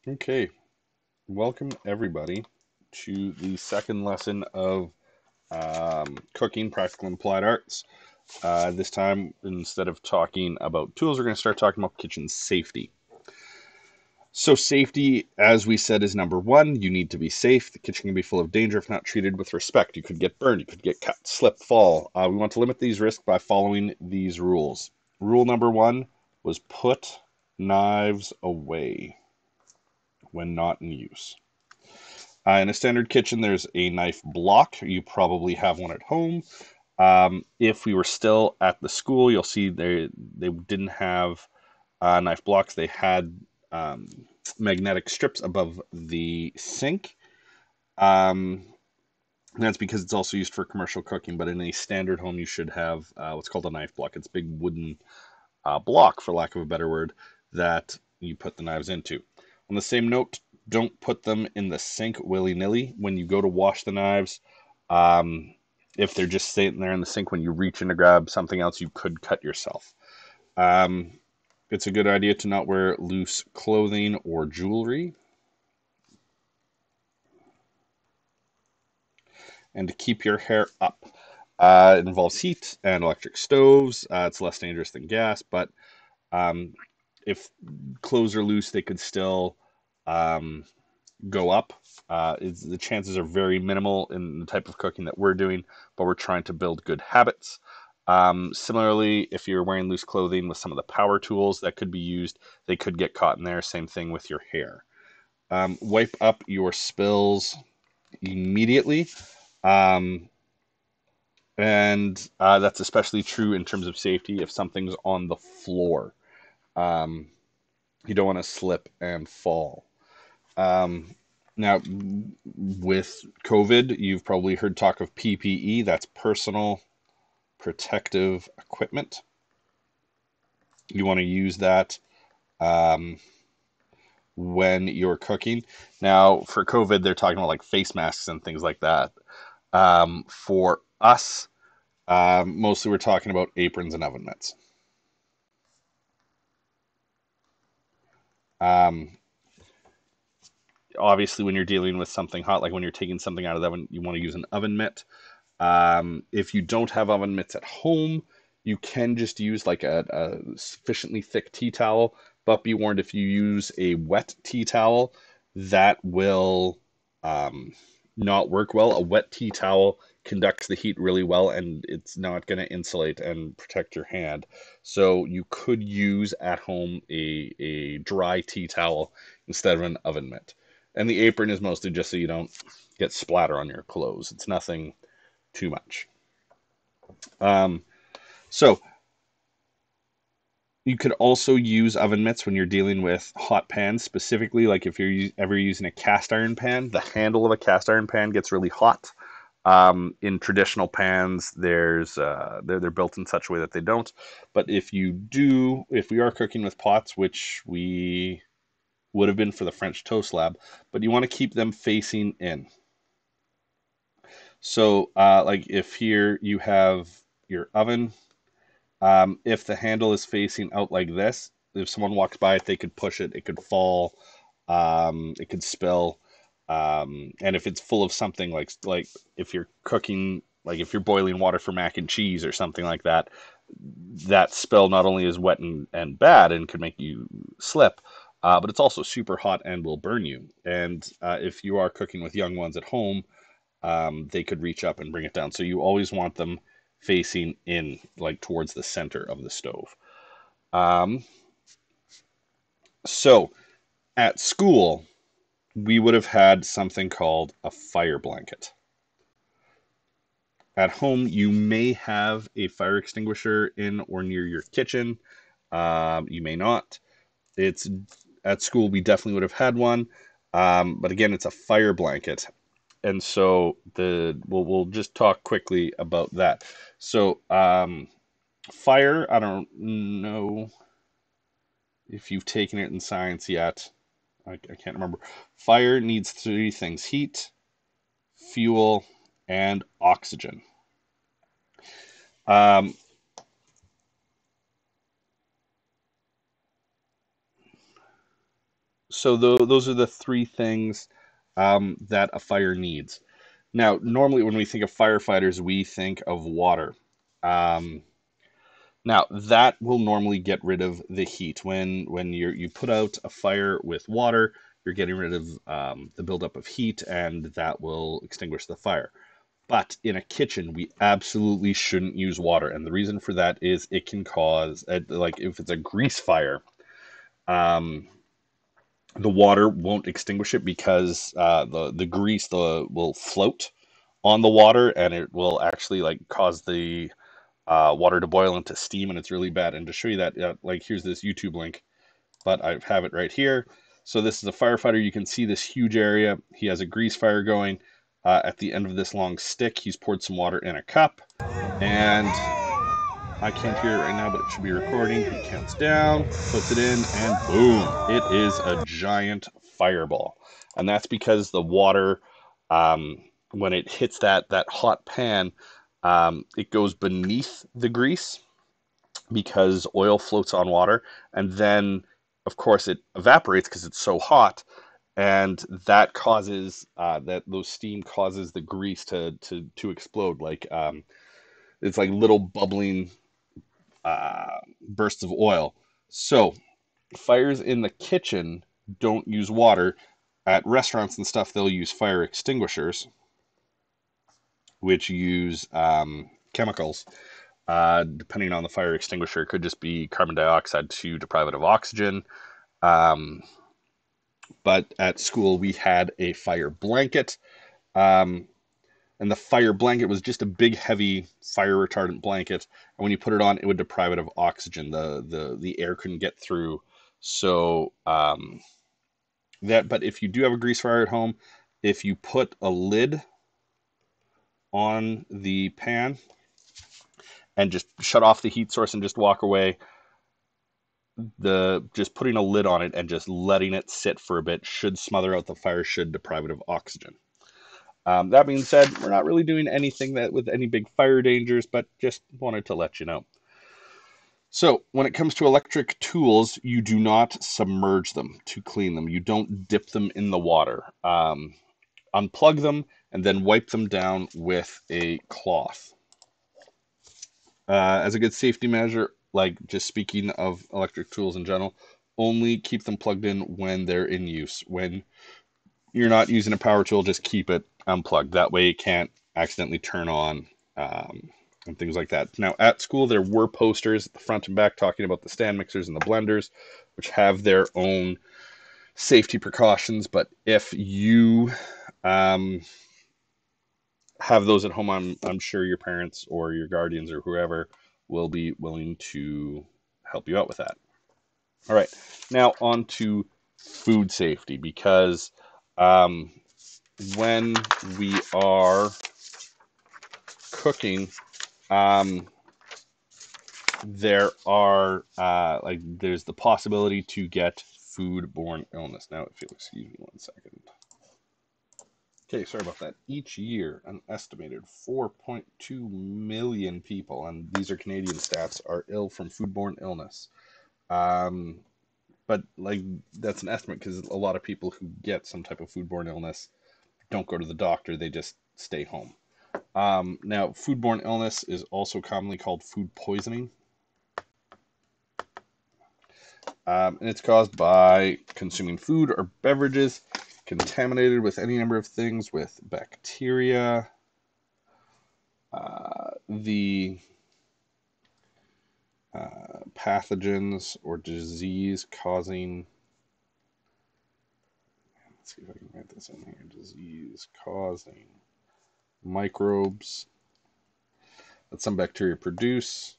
Okay, welcome everybody to the second lesson of cooking practical and applied arts. This time, instead of talking about tools, we're going to start talking about kitchen safety. So, safety, as we said, is number one. You need to be safe. The kitchen can be full of danger if not treated with respect. You could get burned, you could get cut, slip, fall. We want to limit these risks by following these rules. Rule number one was put knives away when not in use. In a standard kitchen, there's a knife block. You probably have one at home. If we were still at the school, you'll see they didn't have knife blocks. They had um, magnetic strips above the sink. Um, and that's because it's also used for commercial cooking. But in a standard home, you should have what's called a knife block. It's a big wooden block, for lack of a better word, that you put the knives into. On the same note, don't put them in the sink willy-nilly. When you go to wash the knives, um, if they're just sitting there in the sink, when you reach in to grab something else, you could cut yourself. Um, it's a good idea to not wear loose clothing or jewelry, and to keep your hair up. It involves heat and electric stoves. It's less dangerous than gas, but um, if clothes are loose, they could still um, go up. The chances are very minimal in the type of cooking that we're doing, but we're trying to build good habits. Similarly, if you're wearing loose clothing with some of the power tools that could be used, they could get caught in there. Same thing with your hair. Wipe up your spills immediately. Um, and that's especially true in terms of safety if something's on the floor. Um, you don't want to slip and fall. Um, Now, with COVID, you've probably heard talk of PPE, that's personal protective equipment. You want to use that um, when you're cooking. Now, for COVID, they're talking about like face masks and things like that. For us, mostly we're talking about aprons and oven mitts. Um, Obviously, when you're dealing with something hot, like when you're taking something out of the oven, you want to use an oven mitt. If you don't have oven mitts at home, you can just use like a sufficiently thick tea towel. But be warned, if you use a wet tea towel, that will um, not work well. A wet tea towel conducts the heat really well, and it's not going to insulate and protect your hand. So you could use at home a dry tea towel instead of an oven mitt. And the apron is mostly just so you don't get splatter on your clothes. It's nothing too much. Um, so you could also use oven mitts when you're dealing with hot pans, specifically like if you're ever using a cast iron pan. The handle of a cast iron pan gets really hot. In traditional pans, they're built in such a way that they don't. But if we are cooking with pots, which we would have been for the French toast slab, but you want to keep them facing in. So, like if here you have your oven. If the handle is facing out like this, if someone walks by it, they could push it, it could fall, it could spill. And if it's full of something like if you're cooking, like if you're boiling water for mac and cheese or something like that, that spill not only is wet and bad and could make you slip, but it's also super hot and will burn you. And if you are cooking with young ones at home, they could reach up and bring it down. So you always want them facing in, like towards the center of the stove. Um, so at school, we would have had something called a fire blanket. At home, you may have a fire extinguisher in or near your kitchen. You may not. It's at school, we definitely would have had one. But again, it's a fire blanket. And so we'll just talk quickly about that. So fire, I don't know if you've taken it in science yet. I can't remember. Fire needs three things: heat, fuel, and oxygen. Um, So those are the three things that a fire needs. Now, normally when we think of firefighters, we think of water. Um, Now that will normally get rid of the heat. When you put out a fire with water, you're getting rid of the buildup of heat, and that will extinguish the fire. But in a kitchen, we absolutely shouldn't use water, and the reason for that is it can cause, like if it's a grease fire, um, the water won't extinguish it because the grease will float on the water, and it will actually like cause the water to boil into steam, and it's really bad. And to show you that, like here's this YouTube link, but I have it right here. So this is a firefighter. You can see this huge area. He has a grease fire going. At the end of this long stick, he's poured some water in a cup, and I can't hear it right now, but it should be recording. He counts down, puts it in, and boom, it is a giant fireball. And that's because the water, when it hits that hot pan, it goes beneath the grease because oil floats on water, and then of course it evaporates because it's so hot, and that causes that those steam causes the grease to explode, like it's like little bubbling bursts of oil. So fires in the kitchen don't use water. At restaurants and stuff, they'll use fire extinguishers, which use chemicals. Depending on the fire extinguisher, it could just be carbon dioxide to deprive it of oxygen. Um, but at school, we had a fire blanket. Um, and the fire blanket was just a big, heavy fire retardant blanket. And when you put it on, it would deprive it of oxygen. The air couldn't get through. So but if you do have a grease fire at home, if you put a lid on the pan and just shut off the heat source and just walk away, just putting a lid on it and just letting it sit for a bit should smother out the fire, should deprive it of oxygen. That being said, we're not really doing anything that with any big fire dangers, but just wanted to let you know. So when it comes to electric tools, you do not submerge them to clean them. You don't dip them in the water. Unplug them and then wipe them down with a cloth. As a good safety measure, like just speaking of electric tools in general, only keep them plugged in when they're in use. When you're not using a power tool, just keep it unplugged. That way it can't accidentally turn on and things like that. Now, at school, there were posters at the front and back talking about the stand mixers and the blenders, which have their own safety precautions. But if you have those at home, I'm sure your parents or your guardians or whoever will be willing to help you out with that. All right, now on to food safety, because when we are cooking, there's the possibility to get foodborne illness. Now, if you'll excuse me 1 second. Okay, sorry about that. Each year, an estimated 4.2 million people, and these are Canadian stats, are ill from foodborne illness. But like that's an estimate because a lot of people who get some type of foodborne illness don't go to the doctor; they just stay home. Now, foodborne illness is also commonly called food poisoning, and it's caused by consuming food or beverages contaminated with any number of things, with bacteria, the pathogens or disease causing. Let's see if I can write this in here. Disease causing microbes that some bacteria produce,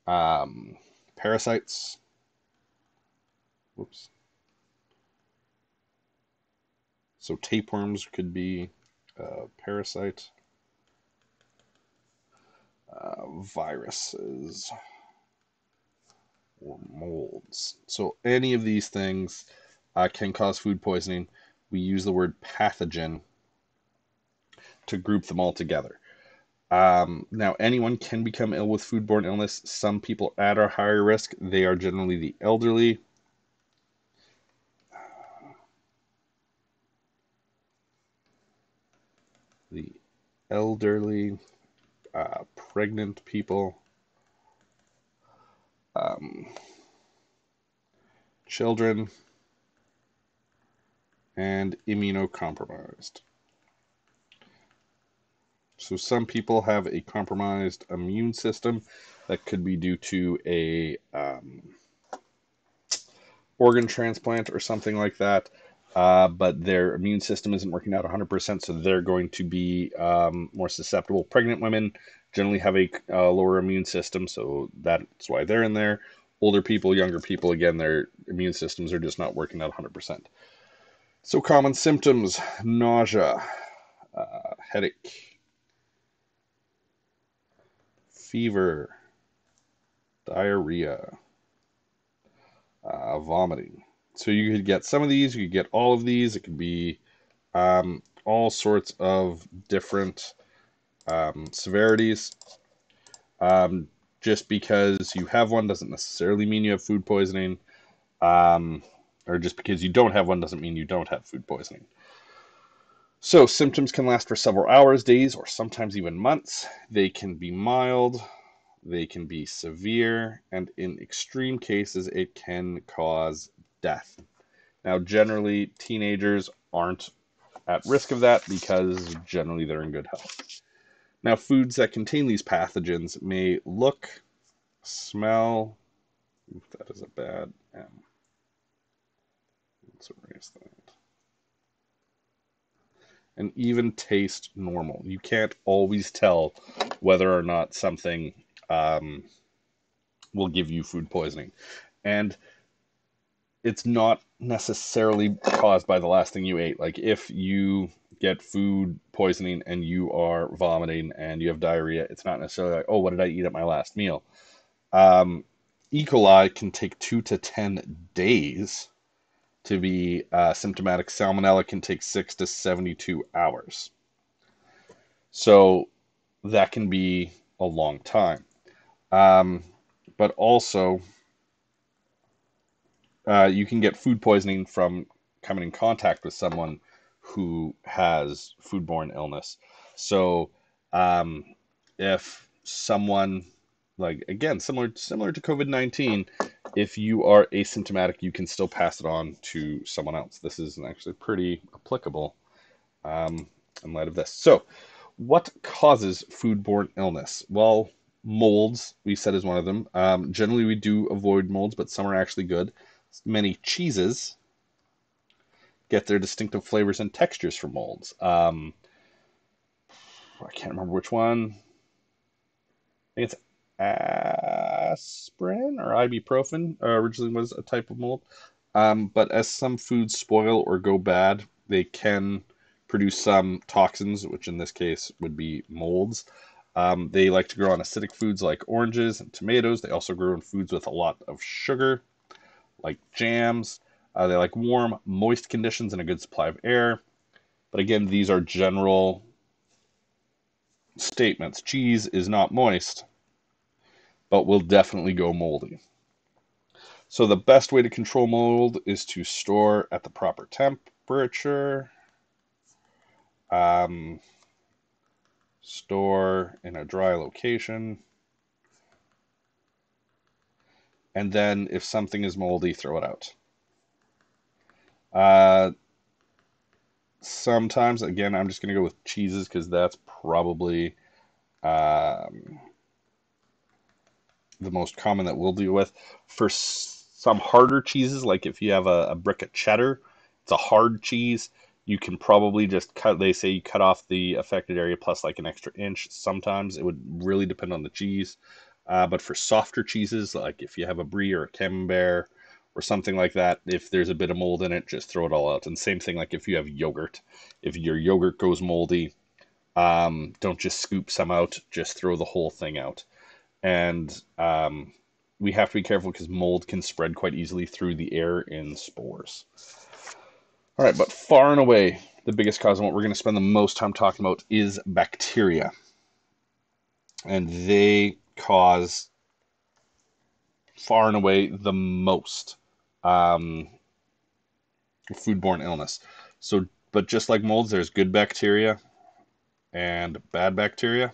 parasites. Whoops. So tapeworms could be a parasite. Viruses or molds. So any of these things can cause food poisoning. We use the word pathogen to group them all together. Now, anyone can become ill with foodborne illness. Some people at a higher risk. They are generally the elderly. the elderly, pregnant people, um, children, and immunocompromised. So some people have a compromised immune system that could be due to a organ transplant or something like that. But their immune system isn't working out 100%, so they're going to be more susceptible. Pregnant women generally have a lower immune system, so that's why they're in there. Older people, younger people, again, their immune systems are just not working out 100%. So common symptoms: nausea, headache, fever, diarrhea, vomiting. So you could get some of these, you could get all of these. It could be all sorts of different severities. Just because you have one doesn't necessarily mean you have food poisoning. Or just because you don't have one doesn't mean you don't have food poisoning. So symptoms can last for several hours, days, or sometimes even months. They can be mild, they can be severe, and in extreme cases, it can cause death. Now, generally, teenagers aren't at risk of that because generally they're in good health. Now, foods that contain these pathogens may look, smell, that is a bad M. Let's erase that. And even taste normal. You can't always tell whether or not something will give you food poisoning. And it's not necessarily caused by the last thing you ate. Like if you get food poisoning and you are vomiting and you have diarrhea, it's not necessarily like, oh, what did I eat at my last meal? E. coli can take 2 to 10 days to be symptomatic. Salmonella can take 6 to 72 hours. So that can be a long time. But also, you can get food poisoning from coming in contact with someone who has foodborne illness. So, if someone, like again, similar to COVID-19, if you are asymptomatic, you can still pass it on to someone else. This is actually pretty applicable in light of this. So, what causes foodborne illness? Well, molds, we said, is one of them. Generally, we do avoid molds, but some are actually good. Many cheeses get their distinctive flavors and textures from molds. I can't remember which one. I think it's aspirin or ibuprofen originally was a type of mold. But as some foods spoil or go bad, they can produce some toxins, which in this case would be molds. They like to grow on acidic foods like oranges and tomatoes. They also grow in foods with a lot of sugar, like jams. They like warm, moist conditions and a good supply of air. But again, these are general statements. Cheese is not moist, but will definitely go moldy. So the best way to control mold is to store at the proper temperature. Store in a dry location. And then if something is moldy, throw it out. Sometimes, again, I'm just going to go with cheeses because that's probably the most common that we'll deal with. For some harder cheeses, like if you have a brick of cheddar, it's a hard cheese. You can probably just cut, they say you cut off the affected area plus like an extra inch. Sometimes it would really depend on the cheese. But for softer cheeses, like if you have a brie or a camembert or something like that, if there's a bit of mold in it, just throw it all out. And same thing, like if you have yogurt, if your yogurt goes moldy, don't just scoop some out, just throw the whole thing out. And we have to be careful because mold can spread quite easily through the air in spores. All right, but far and away, the biggest cause and what we're going to spend the most time talking about is bacteria. And they cause far and away the most foodborne illness. So, but just like molds, there's good bacteria and bad bacteria.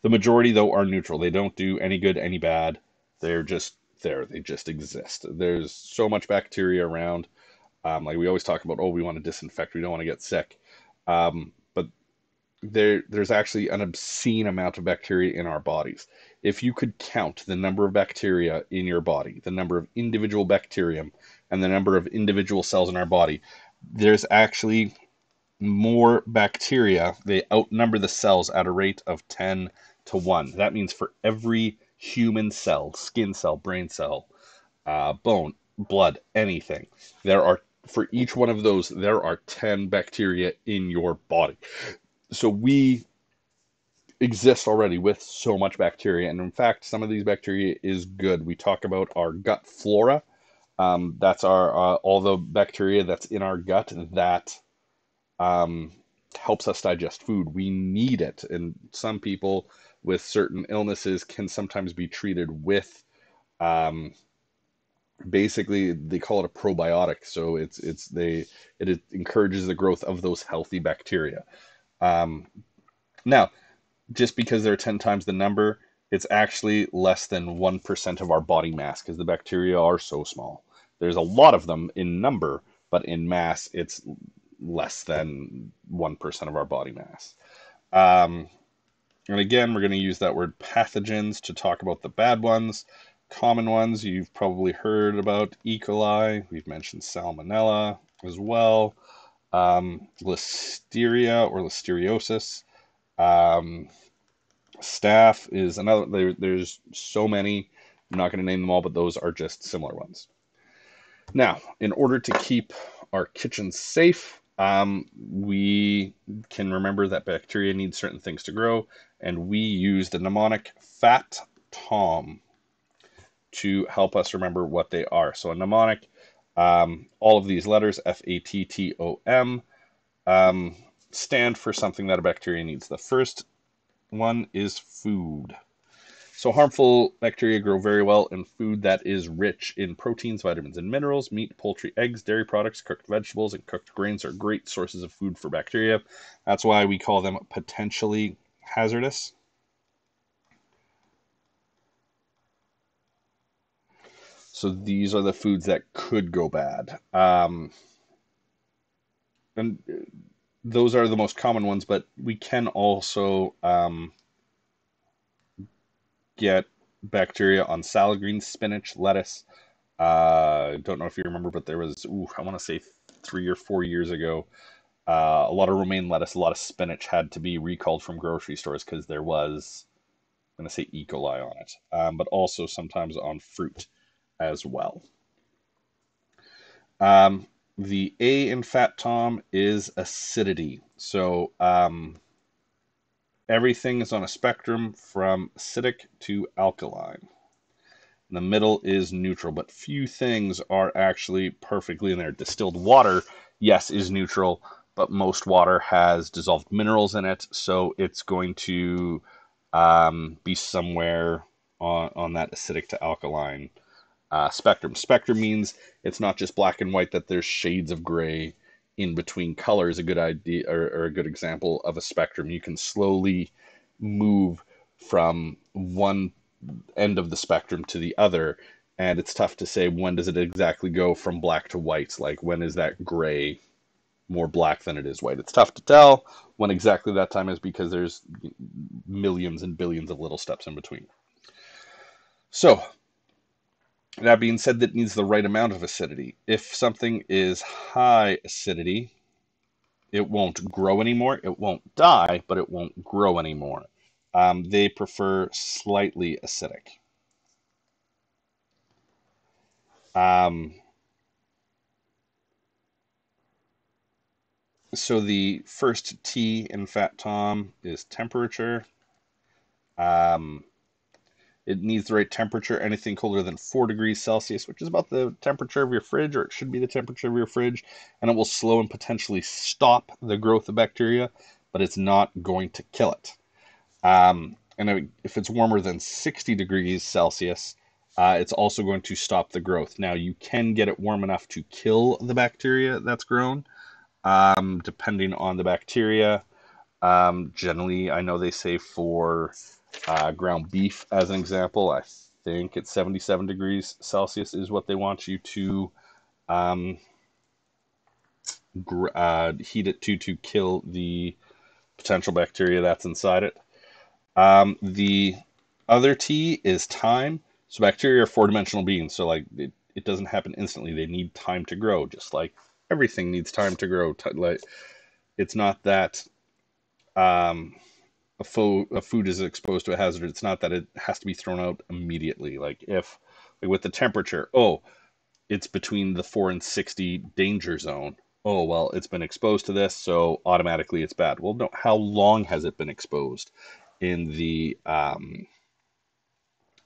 The majority, though, are neutral. They don't do any good, any bad. They're just there. They just exist. There's so much bacteria around. Like we always talk about, oh, we want to disinfect. We don't want to get sick. But there's actually an obscene amount of bacteria in our bodies. If you could count the number of bacteria in your body, the number of individual bacterium, and the number of individual cells in our body, there's actually more bacteria. They outnumber the cells at a rate of 10 to 1. That means for every human cell, skin cell, brain cell, bone, blood, anything, there are, for each one of those, there are 10 bacteria in your body. So we exist already with so much bacteria. And in fact, some of these bacteria is good. We talk about our gut flora. That's our all the bacteria that's in our gut that um, helps us digest food. We need it. And some people with certain illnesses can sometimes be treated with um, basically they call it a probiotic. So it encourages the growth of those healthy bacteria. Um, Now, just because they're 10 times the number, it's actually less than 1% of our body mass because the bacteria are so small. There's a lot of them in number, but in mass, it's less than 1% of our body mass. Um, and again, we're going to use that word pathogens to talk about the bad ones. Common ones you've probably heard about: E. coli. We've mentioned salmonella as well. Listeria or listeriosis. Um, Staph is another. There's so many. I'm not going to name them all, but those are just similar ones. Now, in order to keep our kitchens safe, we can remember that bacteria need certain things to grow, and we use the mnemonic FAT TOM to help us remember what they are. So a mnemonic, all of these letters, FATTOM, stand for something that a bacteria needs. The first one is food. So harmful bacteria grow very well in food that is rich in proteins, vitamins, and minerals. Meat, poultry, eggs, dairy products, cooked vegetables, and cooked grains are great sources of food for bacteria. That's why we call them potentially hazardous. So these are the foods that could go bad. And those are the most common ones, but we can also get bacteria on salad greens, spinach, lettuce. Don't know if you remember, but there was, I want to say 3 or 4 years ago, a lot of romaine lettuce, a lot of spinach had to be recalled from grocery stores because there was, I'm going to say E. coli on it, but also sometimes on fruit as well. The A in Fat Tom is acidity. So everything is on a spectrum from acidic to alkaline. The middle is neutral, but few things are actually perfectly in there. Distilled water, yes, is neutral, but most water has dissolved minerals in it, so it's going to be somewhere on that acidic to alkaline spectrum. Spectrum means it's not just black and white, that there's shades of gray in between. Color is a good idea or a good example of a spectrum. You can slowly move from one end of the spectrum to the other, and it's tough to say when does it exactly go from black to white. Like when is that gray more black than it is white? It's tough to tell when exactly that time is because there's millions and billions of little steps in between. So that being said, that needs the right amount of acidity. If something is high acidity, it won't grow anymore. It won't die, but it won't grow anymore. They prefer slightly acidic. Um, so the first T in Fat Tom is temperature. Um, it needs the right temperature. Anything colder than 4 degrees Celsius, which is about the temperature of your fridge, or it should be the temperature of your fridge, and it will slow and potentially stop the growth of bacteria, but it's not going to kill it. And if it's warmer than 60 degrees Celsius, it's also going to stop the growth. Now, you can get it warm enough to kill the bacteria that's grown, depending on the bacteria. Generally, I know they say for ground beef, as an example, I think it's 77 degrees Celsius is what they want you to um, heat it to kill the potential bacteria that's inside it. The other T is time. So bacteria are four-dimensional beings. So like it doesn't happen instantly. They need time to grow, just like everything needs time to grow. Like it's not that um, a food is exposed to a hazard. It's not that it has to be thrown out immediately. Like if like with the temperature, oh, it's between the 4 and 60 danger zone. Oh, well, it's been exposed to this, so automatically it's bad. Well, no, how long has it been exposed in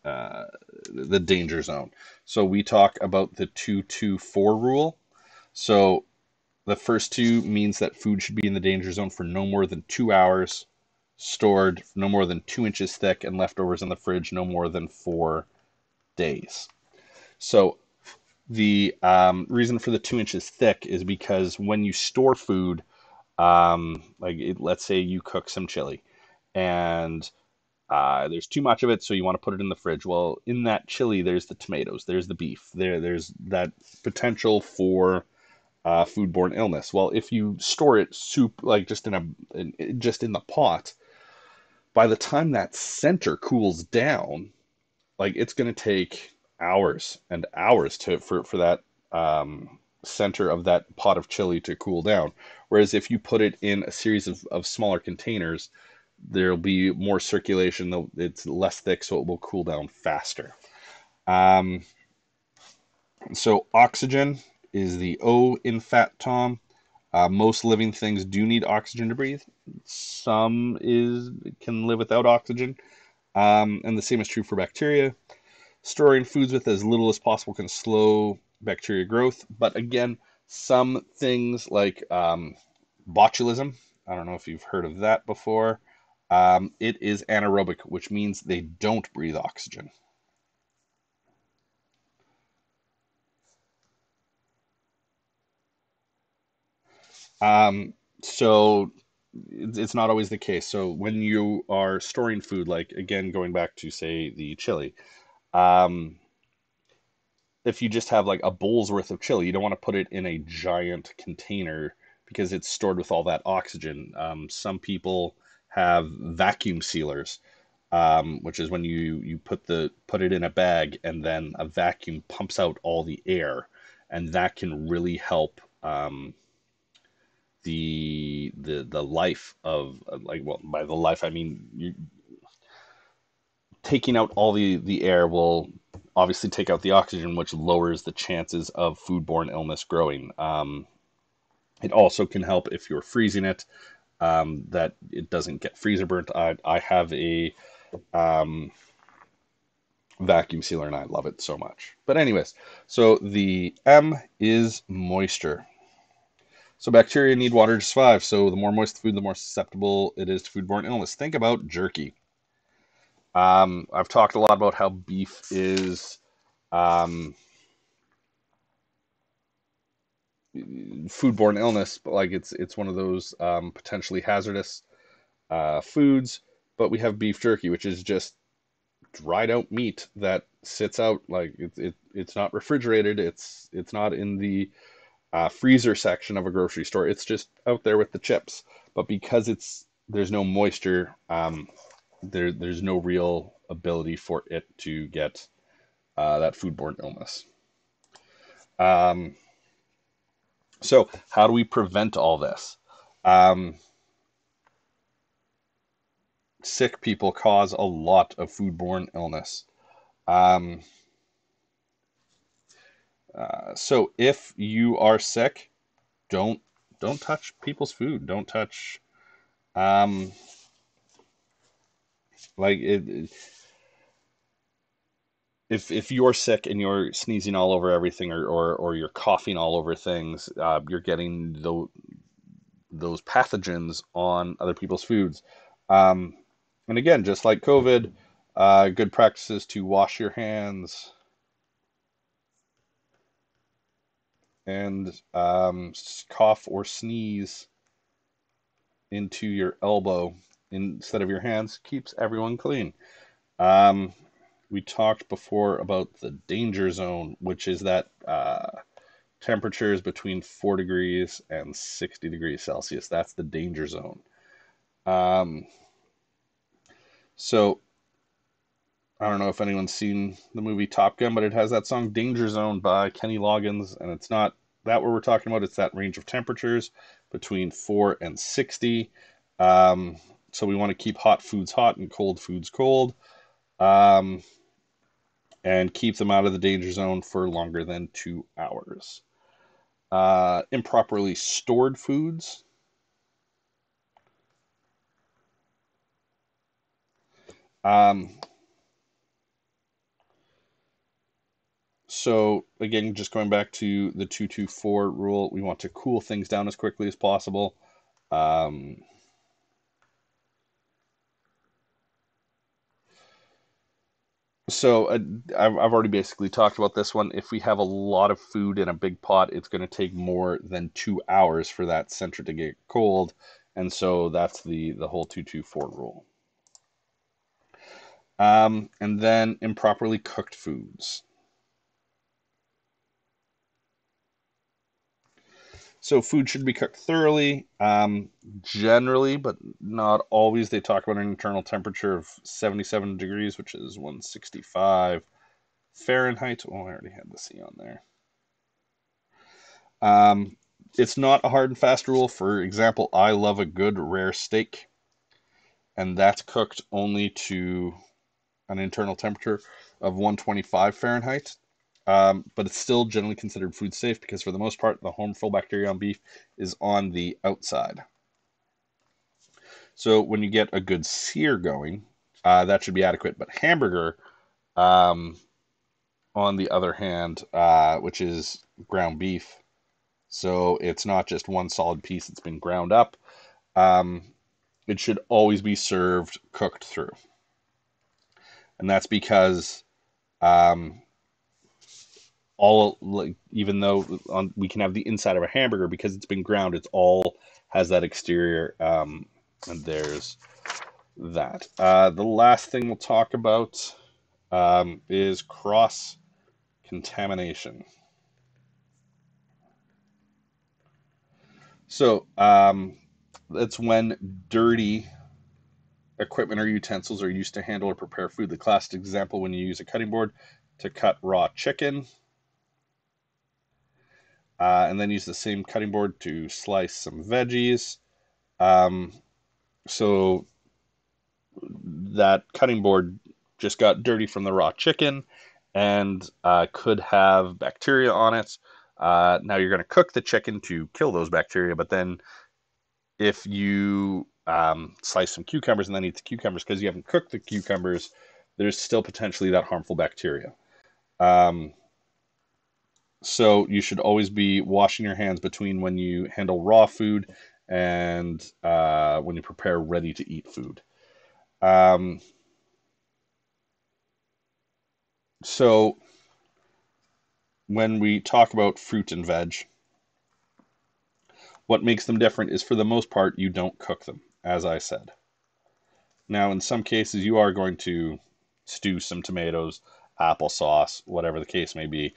uh, the danger zone? So we talk about the 2-2-4 rule. So the first two means that food should be in the danger zone for no more than 2 hours, stored no more than 2 inches thick, and leftovers in the fridge no more than 4 days. So the reason for the 2 inches thick is because when you store food, let's say you cook some chili and there's too much of it, so you want to put it in the fridge. Well, in that chili, there's the tomatoes, there's the beef, there's that potential for foodborne illness. Well, if you store it soup like just in the pot, by the time that center cools down, like it's going to take hours and hours for that center of that pot of chili to cool down. Whereas if you put it in a series of smaller containers, there'll be more circulation. It's less thick, so it will cool down faster. Um, so oxygen is the O in fat, Tom. Most living things do need oxygen to breathe. Some is can live without oxygen, and the same is true for bacteria. Storing foods with as little as possible can slow bacteria growth, but again, some things like botulism, I don't know if you've heard of that before, it is anaerobic, which means they don't breathe oxygen. Um, so it's not always the case. So when you are storing food, like again, going back to say the chili, um, if you just have like a bowl's worth of chili, you don't want to put it in a giant container because it's stored with all that oxygen. Some people have vacuum sealers, which is when you put it in a bag and then a vacuum pumps out all the air, and that can really help the life of like, well, by the life I mean taking out all the air will obviously take out the oxygen, which lowers the chances of foodborne illness growing. It also can help if you're freezing it, that it doesn't get freezer burnt. I have a um, vacuum sealer and I love it so much. But anyways, so the M is moisture. So bacteria need water to survive. So the more moist the food, the more susceptible it is to foodborne illness. Think about jerky. I've talked a lot about how beef is um, foodborne illness, but like it's one of those potentially hazardous foods. But we have beef jerky, which is just dried out meat that sits out like it's not refrigerated. It's not in the freezer section of a grocery store. It's just out there with the chips. But because there's no moisture, there's no real ability for it to get that foodborne illness. Um, so how do we prevent all this? Um, Sick people cause a lot of foodborne illness. Um, so if you are sick, don't don't touch people's food. Don't touch um, like it, if you're sick and you're sneezing all over everything or you're coughing all over things, you're getting those pathogens on other people's foods. Um, and again, just like COVID, good practices to wash your hands and cough or sneeze into your elbow instead of your hands keeps everyone clean. Um, we talked before about the danger zone, which is that temperatures between 4 degrees and 60 degrees Celsius. That's the danger zone. Um, so I don't know if anyone's seen the movie Top Gun, but it has that song Danger Zone by Kenny Loggins, and it's not that what we're talking about. It's that range of temperatures between 4 and 60. So we want to keep hot foods hot and cold foods cold, um, and keep them out of the danger zone for longer than 2 hours. Improperly stored foods. Um, so again, just going back to the 224 rule, we want to cool things down as quickly as possible. Um, so I've already basically talked about this one. If we have a lot of food in a big pot, it's going to take more than 2 hours for that center to get cold, and so that's the whole 224 rule. And then improperly cooked foods. So food should be cooked thoroughly, generally, but not always. They talk about an internal temperature of 77 degrees, which is 165 Fahrenheit. Oh, I already had the C on there. Um, it's not a hard and fast rule. For example, I love a good rare steak, and that's cooked only to an internal temperature of 125 Fahrenheit. But it's still generally considered food safe because, for the most part, the harmful bacteria on beef is on the outside. So when you get a good sear going, that should be adequate. But hamburger, um, on the other hand, which is ground beef, so it's not just one solid piece that's been ground up. Um, it should always be served cooked through, and that's because um, all like even though we can have the inside of a hamburger because it's been ground, it's all has that exterior, and there's that. The last thing we'll talk about is cross contamination. So that's when dirty equipment or utensils are used to handle or prepare food. The classic example when you use a cutting board to cut raw chicken, and then use the same cutting board to slice some veggies. Um, so that cutting board just got dirty from the raw chicken and could have bacteria on it. Now you're going to cook the chicken to kill those bacteria, but then if you slice some cucumbers and then eat the cucumbers because you haven't cooked the cucumbers, there's still potentially that harmful bacteria. Um, so you should always be washing your hands between when you handle raw food and when you prepare ready to eat food. Um, so when we talk about fruit and veg, what makes them different is for the most part, you don't cook them, as I said. Now, in some cases, you are going to stew some tomatoes, applesauce, whatever the case may be.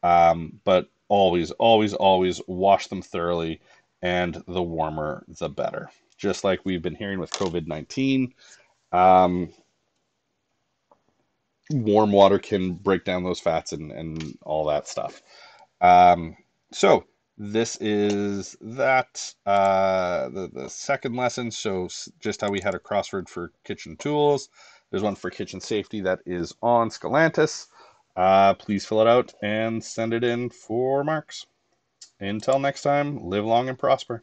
But always, always, always wash them thoroughly, and the warmer, the better. Just like we've been hearing with COVID-19, um, warm water can break down those fats and all that stuff. Um, so this is that the second lesson. So just how we had a crossword for kitchen tools, there's one for kitchen safety that is on Scalantis. Please fill it out and send it in for marks. Until next time, live long and prosper.